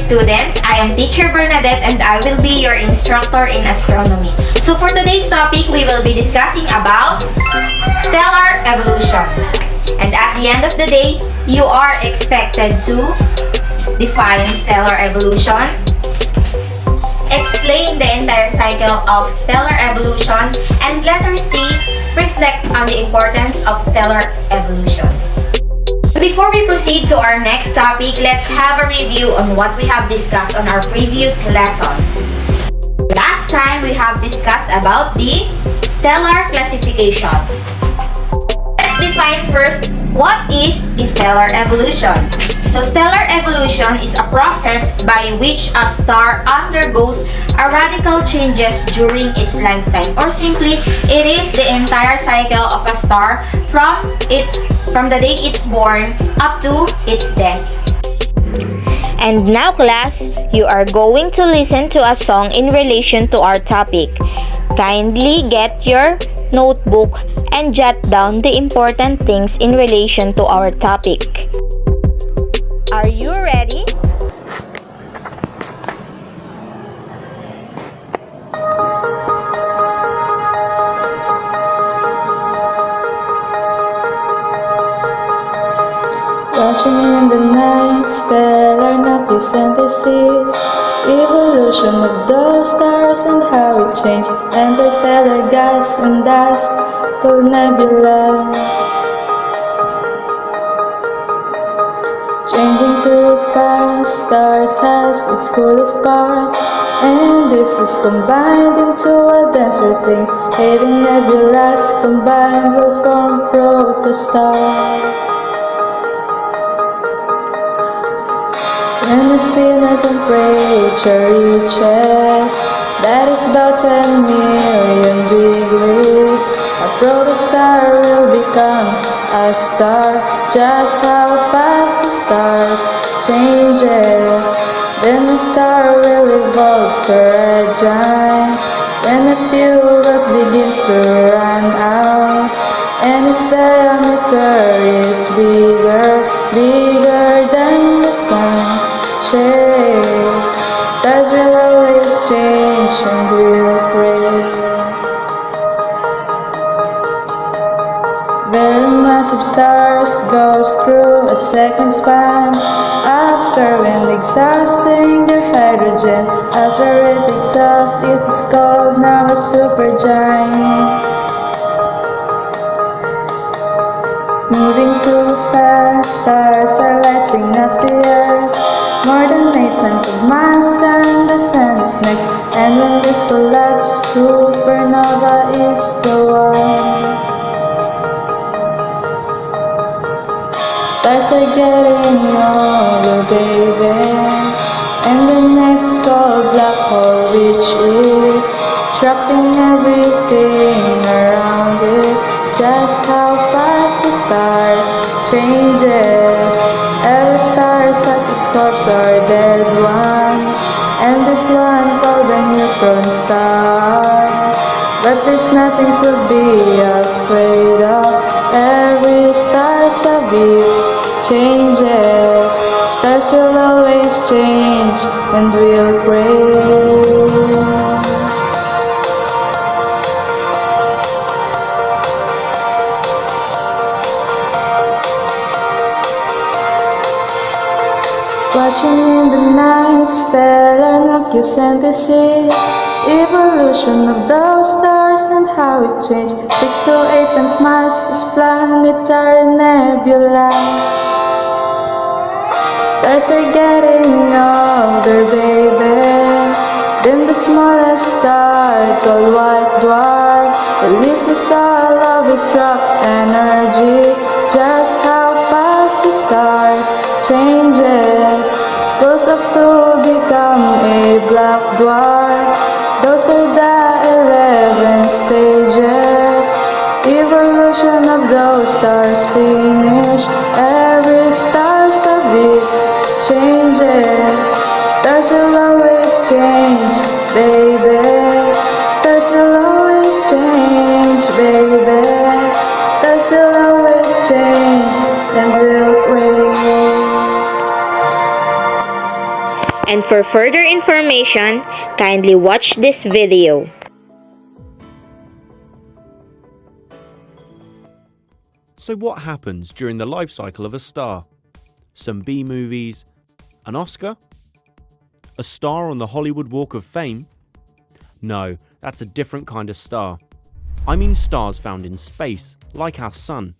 students. I am Teacher Bernadette and I will be your instructor in astronomy. So for today's topic, we will be discussing about stellar evolution. And at the end of the day, you are expected to define stellar evolution, explain the entire cycle of stellar evolution, and letter C, reflect on the importance of stellar evolution. Before we proceed to our next topic, let's have a review on what we have discussed on our previous lesson. Last time, we have discussed about the stellar classification. Let's define first what is the stellar evolution. So stellar evolution is a process by which a star undergoes a radical changes during its lifetime, or simply, it is the entire cycle of a star from the day it's born up to its death. And now class, you are going to listen to a song in relation to our topic. Kindly get your notebook and jot down the important things in relation to our topic. Are you ready? Watching in the night, stellar nucleosynthesis, evolution of those stars and how it changed, interstellar gas and dust called nebulas. Changing too fast, stars has its coolest part, and this is combined into a denser things. 80 nebulas combined will form protostar. When its inner temperature reaches, that is about 10 million degrees, a protostar will become a star. Just how fast the stars changes, then the star will evolve to a red giant. When the fuel gas begins to run out, and its diameter is bigger than the sun's shape, stars will always change and will break. Very massive stars goes through a second span after wind exhausting their hydrogen. After it exhausts, it is called now a supergiant. Moving too fast, stars are lighting up the earth, more than 8 times of mass than the sun is next. And when this collapse, supernova is the one. Stars are getting older, baby, and the next called black hole, which is trapping everything around it. Just how fast the stars changes, every star at its corpse or dead one, and this one called a neutron star. But there's nothing to be afraid of, every star's a bit changes. Stars will always change and will break. Watching in the night, stellar nucleosynthesis, evolution of those stars and how it changed. 6 to 8 times mass is planetary nebulas. Stars are getting older, baby, then the smallest star called white dwarf releases all of its dark energy. Just how fast the stars changes, goes up to become a black dwarf. Those are the 11 stages. Evolution of those stars finish, every star's a bit changes. Stars will always change, baby. Stars will always change, baby. Stars will always change and will break. And for further information, kindly watch this video. So what happens during the life cycle of a star? Some B movies, an Oscar? A star on the Hollywood Walk of Fame? No, that's a different kind of star. I mean stars found in space, like our sun.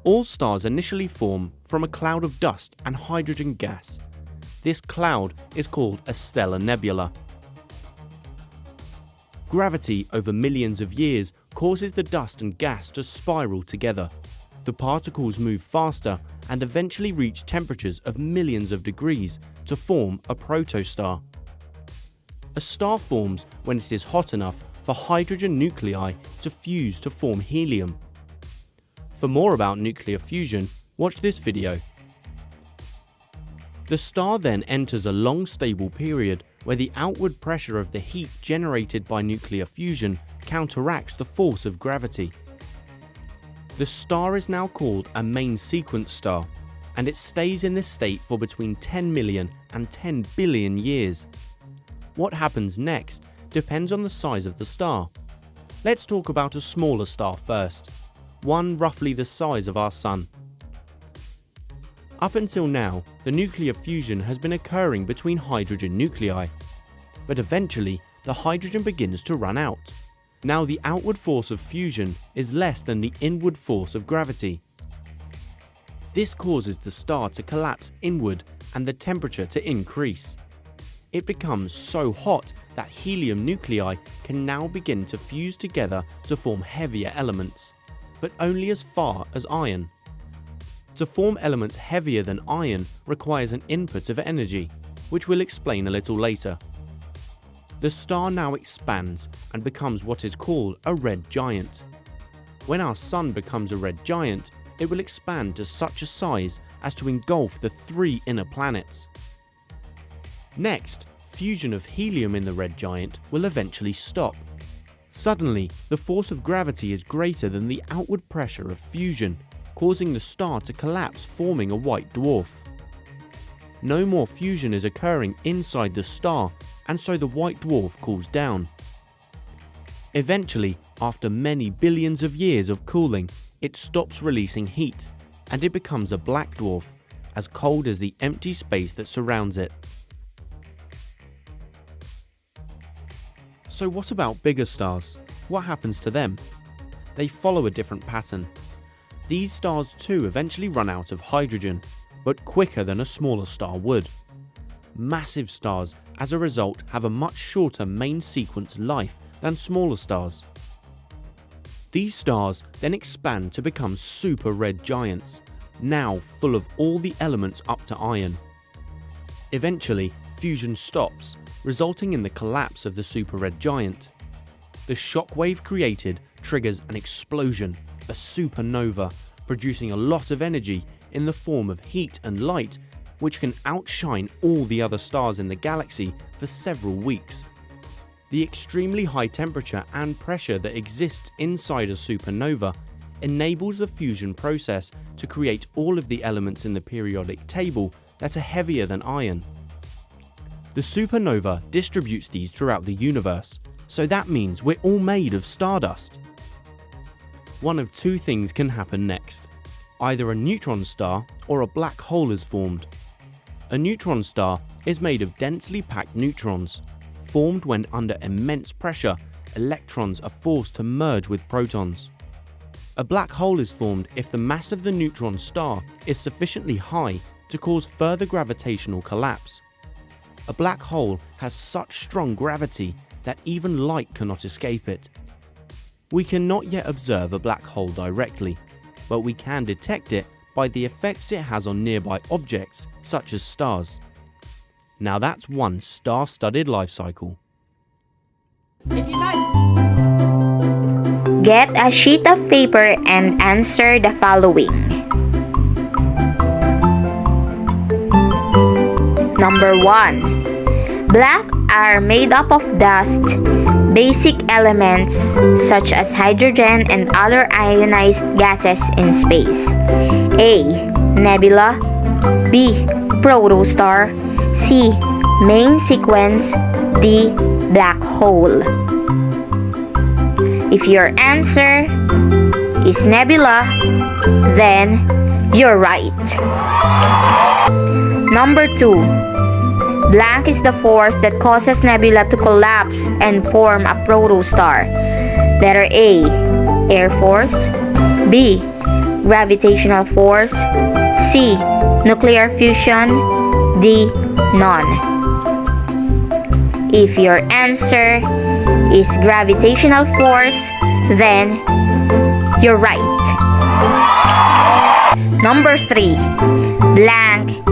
All stars initially form from a cloud of dust and hydrogen gas. This cloud is called a stellar nebula. Gravity over millions of years causes the dust and gas to spiral together. The particles move faster and eventually reach temperatures of millions of degrees to form a protostar. A star forms when it is hot enough for hydrogen nuclei to fuse to form helium. For more about nuclear fusion, watch this video. The star then enters a long stable period where the outward pressure of the heat generated by nuclear fusion counteracts the force of gravity. The star is now called a main sequence star, and it stays in this state for between 10 million and 10 billion years. What happens next depends on the size of the star. Let's talk about a smaller star first, one roughly the size of our Sun. Up until now, the nuclear fusion has been occurring between hydrogen nuclei, but eventually the hydrogen begins to run out. Now the outward force of fusion is less than the inward force of gravity. This causes the star to collapse inward and the temperature to increase. It becomes so hot that helium nuclei can now begin to fuse together to form heavier elements, but only as far as iron. To form elements heavier than iron requires an input of energy, which we'll explain a little later. The star now expands and becomes what is called a red giant. When our Sun becomes a red giant, it will expand to such a size as to engulf the 3 inner planets. Next, fusion of helium in the red giant will eventually stop. Suddenly, the force of gravity is greater than the outward pressure of fusion, causing the star to collapse, forming a white dwarf. No more fusion is occurring inside the star, and so the white dwarf cools down. Eventually, after many billions of years of cooling, it stops releasing heat, and it becomes a black dwarf, as cold as the empty space that surrounds it. So what about bigger stars? What happens to them? They follow a different pattern. These stars too eventually run out of hydrogen, but quicker than a smaller star would. Massive stars, as a result, have a much shorter main sequence life than smaller stars. These stars then expand to become super red giants, now full of all the elements up to iron. Eventually, fusion stops, resulting in the collapse of the super red giant. The shockwave created triggers an explosion, a supernova, producing a lot of energy in the form of heat and light, which can outshine all the other stars in the galaxy for several weeks. The extremely high temperature and pressure that exists inside a supernova enables the fusion process to create all of the elements in the periodic table that are heavier than iron. The supernova distributes these throughout the universe, so that means we're all made of stardust. One of 2 things can happen next. Either a neutron star or a black hole is formed. A neutron star is made of densely packed neutrons. Formed when under immense pressure, electrons are forced to merge with protons. A black hole is formed if the mass of the neutron star is sufficiently high to cause further gravitational collapse. A black hole has such strong gravity that even light cannot escape it. We cannot yet observe a black hole directly, but we can detect it by the effects it has on nearby objects such as stars. Now that's one star-studded life cycle. Get a sheet of paper and answer the following. Number 1. Black are made up of dust, basic elements such as hydrogen and other ionized gases in space. A. Nebula. B. Protostar. C. Main sequence. D. Black hole. If your answer is nebula, then you're right. Number 2. Blank is the force that causes nebula to collapse and form a protostar. Letter A. Air force. B. Gravitational force. C. Nuclear fusion. D. None. If your answer is gravitational force, then you're right. Number 3. Blank.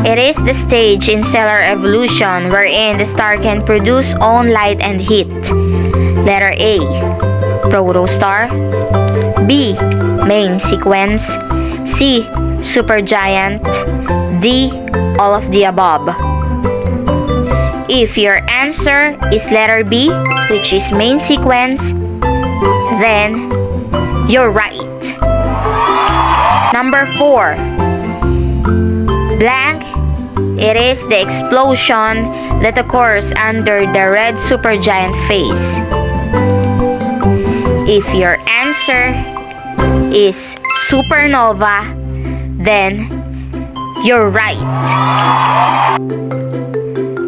It is the stage in stellar evolution wherein the star can produce own light and heat. Letter A. Protostar. B. Main sequence. C. Supergiant. D. All of the above. If your answer is letter B, which is main sequence, then you're right. Number 4. Blank. It is the explosion that occurs under the red supergiant phase. If your answer is supernova, then you're right.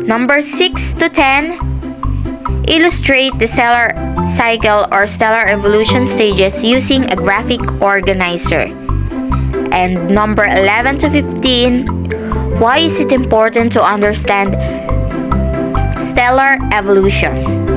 Number 6 to 10. Illustrate the stellar cycle or stellar evolution stages using a graphic organizer. And number 11 to 15. Why is it important to understand stellar evolution?